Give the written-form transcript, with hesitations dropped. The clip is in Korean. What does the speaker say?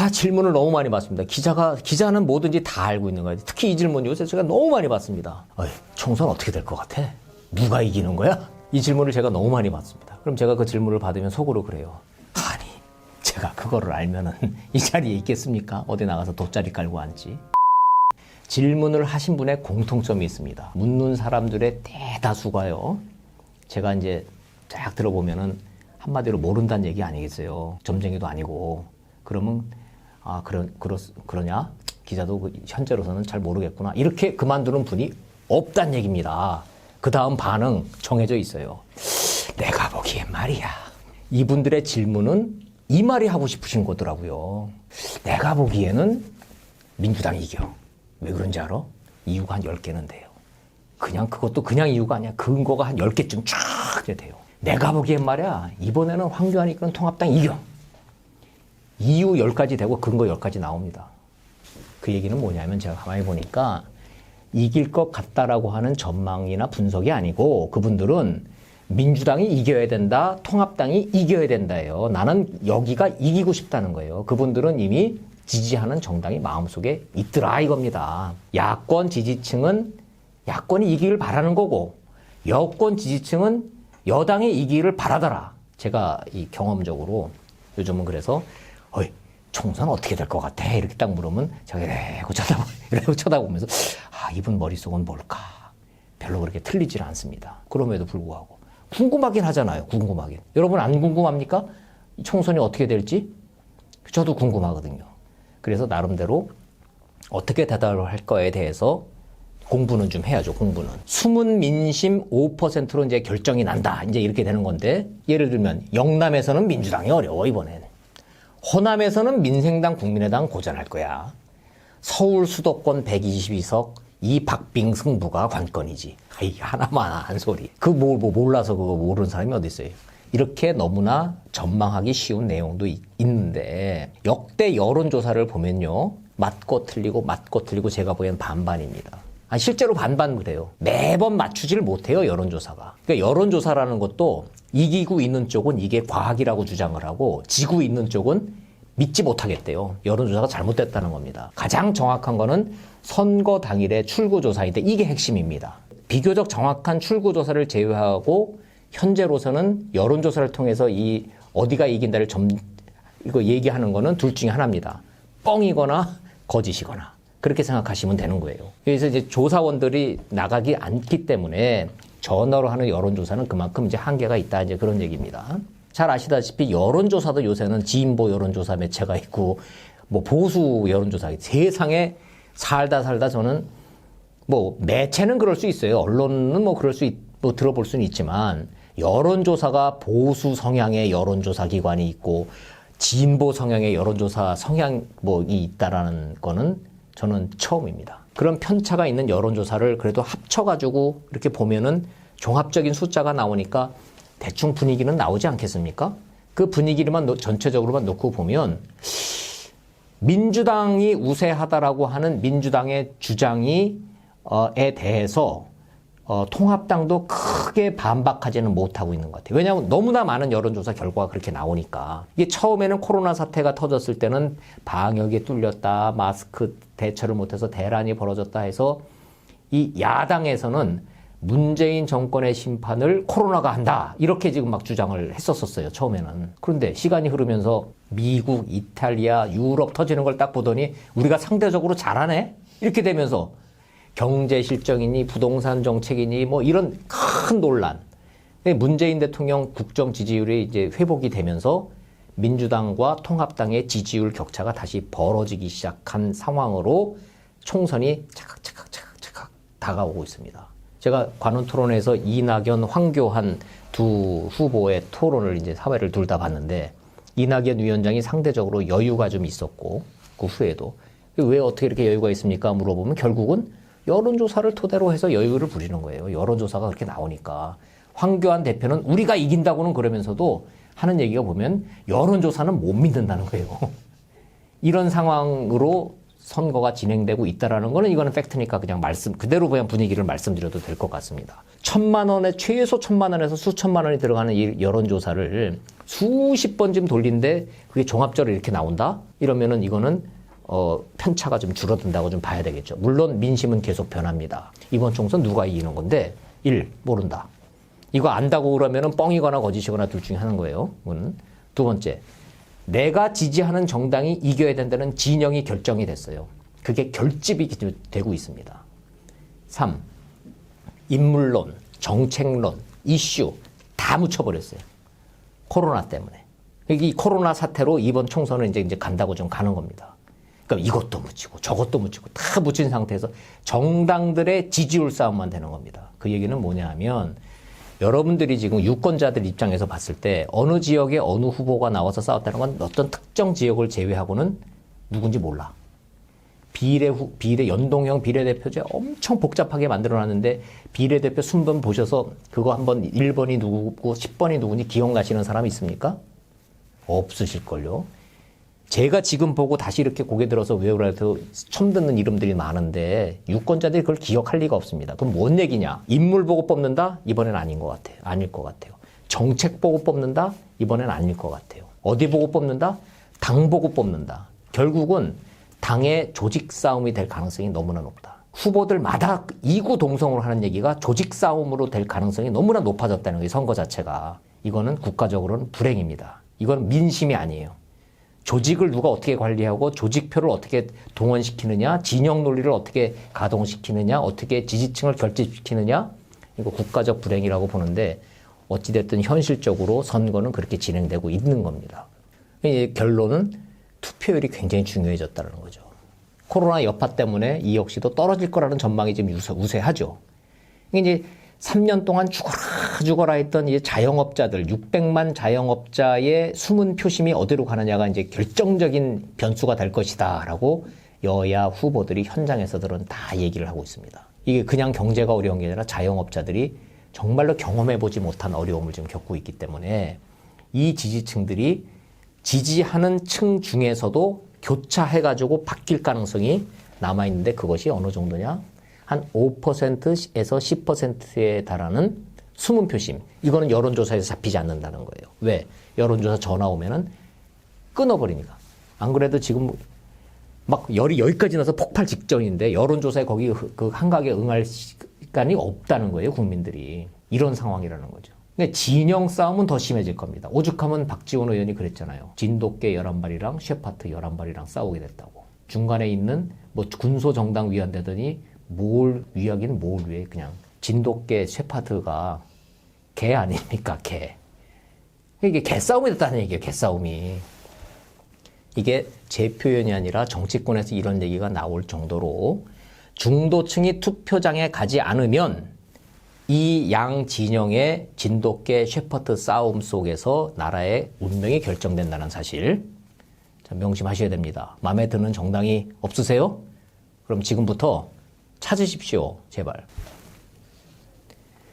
질문을 너무 많이 받습니다. 기자는 뭐든지 다 알고 있는 거예요. 특히 이 질문 요새 제가 너무 많이 받습니다. 총선 어떻게 될 것 같아? 누가 이기는 거야? 이 질문을 제가 너무 많이 받습니다. 그럼 제가 그 질문을 받으면 속으로 그래요. 아니, 제가 그거를 알면은 이 자리에 있겠습니까? 어디 나가서 돗자리 깔고 앉지? 질문을 하신 분의 공통점이 있습니다. 묻는 사람들의 대다수가요. 제가 이제 쫙 들어보면은 한마디로 모른다는 얘기 아니겠어요. 점쟁이도 아니고. 그러면 그러냐? 기자도 현재로서는 잘 모르겠구나. 이렇게 그만두는 분이 없단 얘기입니다. 그 다음 반응 정해져 있어요. 내가 보기엔 말이야. 이분들의 질문은 이 말이 하고 싶으신 거더라고요. 내가 보기에는 민주당이 이겨. 왜 그런지 알아? 이유가 한 10개는 돼요. 그것도 그냥 이유가 아니야. 근거가 한 10개쯤 쫙 돼요. 내가 보기엔 말이야. 이번에는 황교안이 이끄는 통합당이 이겨. 이유 10가지 되고 근거 10가지 나옵니다. 그 얘기는 뭐냐면 제가 가만히 보니까 이길 것 같다라고 하는 전망이나 분석이 아니고 그분들은 민주당이 이겨야 된다, 통합당이 이겨야 된다예요. 나는 여기가 이기고 싶다는 거예요. 그분들은 이미 지지하는 정당이 마음속에 있더라 이겁니다. 야권 지지층은 야권이 이기길 바라는 거고 여권 지지층은 여당이 이기기를 바라더라. 제가 이 경험적으로 요즘은 그래서 총선 어떻게 될 것 같아? 이렇게 딱 물으면 제가 이러고 쳐다보면서 이분 머릿속은 뭘까? 별로 그렇게 틀리질 않습니다. 그럼에도 불구하고 궁금하긴 하잖아요. 궁금하긴. 여러분 안 궁금합니까? 총선이 어떻게 될지? 저도 궁금하거든요. 그래서 나름대로 어떻게 대답을 할 거에 대해서 공부는 좀 해야죠. 공부는. 숨은 민심 5%로 이제 결정이 난다. 이제 이렇게 되는 건데 예를 들면 영남에서는 민주당이 어려워 이번엔. 호남에서는 민생당, 국민의당 고전할 거야. 서울 수도권 122석 이 박빙 승부가 관건이지. 하나만 한 소리. 몰라서 그거 모르는 사람이 어디 있어요. 이렇게 너무나 전망하기 쉬운 내용도 있는데 역대 여론조사를 보면요. 맞고 틀리고 제가 보기엔 반반입니다. 실제로 반반 그래요. 매번 맞추질 못해요, 여론조사가. 그러니까 여론조사라는 것도 이기고 있는 쪽은 이게 과학이라고 주장을 하고 지고 있는 쪽은 믿지 못하겠대요. 여론조사가 잘못됐다는 겁니다. 가장 정확한 거는 선거 당일의 출구조사인데 이게 핵심입니다. 비교적 정확한 출구조사를 제외하고 현재로서는 여론조사를 통해서 이 어디가 이긴다를 이거 얘기하는 거는 둘 중에 하나입니다. 뻥이거나 거짓이거나. 그렇게 생각하시면 되는 거예요. 그래서 이제 조사원들이 나가기 않기 때문에 전화로 하는 여론조사는 그만큼 이제 한계가 있다. 이제 그런 얘기입니다. 잘 아시다시피 여론조사도 요새는 진보 여론조사 매체가 있고 뭐 보수 여론조사 세상에 살다 저는 뭐 매체는 그럴 수 있어요. 언론은 뭐 들어볼 수는 있지만 여론조사가 보수 성향의 여론조사 기관이 있고 진보 성향의 여론조사 성향이 있다라는 거는 저는 처음입니다. 그런 편차가 있는 여론조사를 그래도 합쳐가지고 이렇게 보면은 종합적인 숫자가 나오니까 대충 분위기는 나오지 않겠습니까? 그 분위기만 전체적으로만 놓고 보면 민주당이 우세하다라고 하는 민주당의 주장에 대해서 통합당도 크게 반박하지는 못하고 있는 것 같아요. 왜냐하면 너무나 많은 여론조사 결과가 그렇게 나오니까. 이게 처음에는 코로나 사태가 터졌을 때는 방역이 뚫렸다, 마스크 대처를 못해서 대란이 벌어졌다 해서 이 야당에서는 문재인 정권의 심판을 코로나가 한다. 이렇게 지금 막 주장을 했었어요. 처음에는. 그런데 시간이 흐르면서 미국, 이탈리아, 유럽 터지는 걸 딱 보더니 우리가 상대적으로 잘하네? 이렇게 되면서 경제 실정이니 부동산 정책이니 뭐 이런 큰 논란. 문재인 대통령 국정 지지율이 이제 회복이 되면서 민주당과 통합당의 지지율 격차가 다시 벌어지기 시작한 상황으로 총선이 차각차각 다가오고 있습니다. 제가 관훈 토론에서 이낙연, 황교안 두 후보의 토론을 이제 사회를 둘 다 봤는데 이낙연 위원장이 상대적으로 여유가 좀 있었고 그 후에도 왜 어떻게 이렇게 여유가 있습니까? 물어보면 결국은 여론조사를 토대로 해서 여유를 부리는 거예요. 여론조사가 그렇게 나오니까. 황교안 대표는 우리가 이긴다고는 그러면서도 하는 얘기가 보면 여론조사는 못 믿는다는 거예요. 이런 상황으로 선거가 진행되고 있다라는 거는 이거는 팩트니까 그냥 그대로 그냥 분위기를 말씀드려도 될 것 같습니다. 1,000만 원에 최소 1,000만 원에서 수천만 원이 들어가는 이 여론조사를 수십 번쯤 돌린데 그게 종합적으로 이렇게 나온다? 이러면은 이거는 편차가 좀 줄어든다고 좀 봐야 되겠죠. 물론 민심은 계속 변합니다. 이번 총선 누가 이기는 건데 1. 모른다. 이거 안다고 그러면은 뻥이거나 거짓이거나 둘 중에 하나인 거예요. 두 번째, 내가 지지하는 정당이 이겨야 된다는 진영이 결정이 됐어요. 그게 결집이 되고 있습니다. 3. 인물론, 정책론, 이슈 다 묻혀버렸어요. 코로나 때문에. 이 코로나 사태로 이번 총선은 이제 간다고 좀 가는 겁니다. 그러니까 이것도 묻히고 저것도 묻히고 다 묻힌 상태에서 정당들의 지지율 싸움만 되는 겁니다. 그 얘기는 뭐냐 하면 여러분들이 지금 유권자들 입장에서 봤을 때 어느 지역에 어느 후보가 나와서 싸웠다는 건 어떤 특정 지역을 제외하고는 누군지 몰라. 연동형 비례대표제 엄청 복잡하게 만들어놨는데 비례대표 순번 보셔서 그거 한번 1번이 누구고 10번이 누군지 기억나시는 사람 있습니까? 없으실걸요. 제가 지금 보고 다시 이렇게 고개 들어서 외우라 해서 처음 듣는 이름들이 많은데 유권자들이 그걸 기억할 리가 없습니다. 그럼 뭔 얘기냐? 인물 보고 뽑는다? 이번엔 아닌 것 같아요. 아닐 것 같아요. 정책 보고 뽑는다? 이번엔 아닐 것 같아요. 어디 보고 뽑는다? 당 보고 뽑는다. 결국은 당의 조직 싸움이 될 가능성이 너무나 높다. 후보들마다 이구동성으로 하는 얘기가 조직 싸움으로 될 가능성이 너무나 높아졌다는 거예요. 선거 자체가. 이거는 국가적으로는 불행입니다. 이건 민심이 아니에요. 조직을 누가 어떻게 관리하고 조직표를 어떻게 동원시키느냐, 진영 논리를 어떻게 가동시키느냐, 어떻게 지지층을 결집시키느냐, 이거 국가적 불행이라고 보는데 어찌됐든 현실적으로 선거는 그렇게 진행되고 있는 겁니다. 결론은 투표율이 굉장히 중요해졌다는 거죠. 코로나 여파 때문에 이 역시도 떨어질 거라는 전망이 지금 우세하죠. 이제 3년 동안 죽어라 했던 이 자영업자들, 600만 자영업자의 숨은 표심이 어디로 가느냐가 이제 결정적인 변수가 될 것이다 라고 여야 후보들이 현장에서들은 다 얘기를 하고 있습니다. 이게 그냥 경제가 어려운 게 아니라 자영업자들이 정말로 경험해보지 못한 어려움을 지금 겪고 있기 때문에 이 지지층들이 지지하는 층 중에서도 교차해가지고 바뀔 가능성이 남아있는데 그것이 어느 정도냐? 한 5%에서 10%에 달하는 숨은 표심. 이거는 여론조사에서 잡히지 않는다는 거예요. 왜? 여론조사 전화 오면은 끊어버리니까. 안 그래도 지금 막 열이 여기까지 나서 폭발 직전인데 여론조사에 거기 그 한각에 응할 시간이 없다는 거예요. 국민들이. 이런 상황이라는 거죠. 그러니까 진영 싸움은 더 심해질 겁니다. 오죽하면 박지원 의원이 그랬잖아요. 진돗개 11발이랑 셰파트 11발이랑 싸우게 됐다고. 중간에 있는 뭐 군소정당 위한대더니 뭘 위하긴 뭘 위해. 그냥 진돗개 셰파트가 개 아닙니까? 개. 이게 개싸움이 됐다는 얘기예요. 개싸움이. 이게 제 표현이 아니라 정치권에서 이런 얘기가 나올 정도로 중도층이 투표장에 가지 않으면 이 양 진영의 진돗개 셰퍼드 싸움 속에서 나라의 운명이 결정된다는 사실. 자, 명심하셔야 됩니다. 마음에 드는 정당이 없으세요? 그럼 지금부터 찾으십시오. 제발.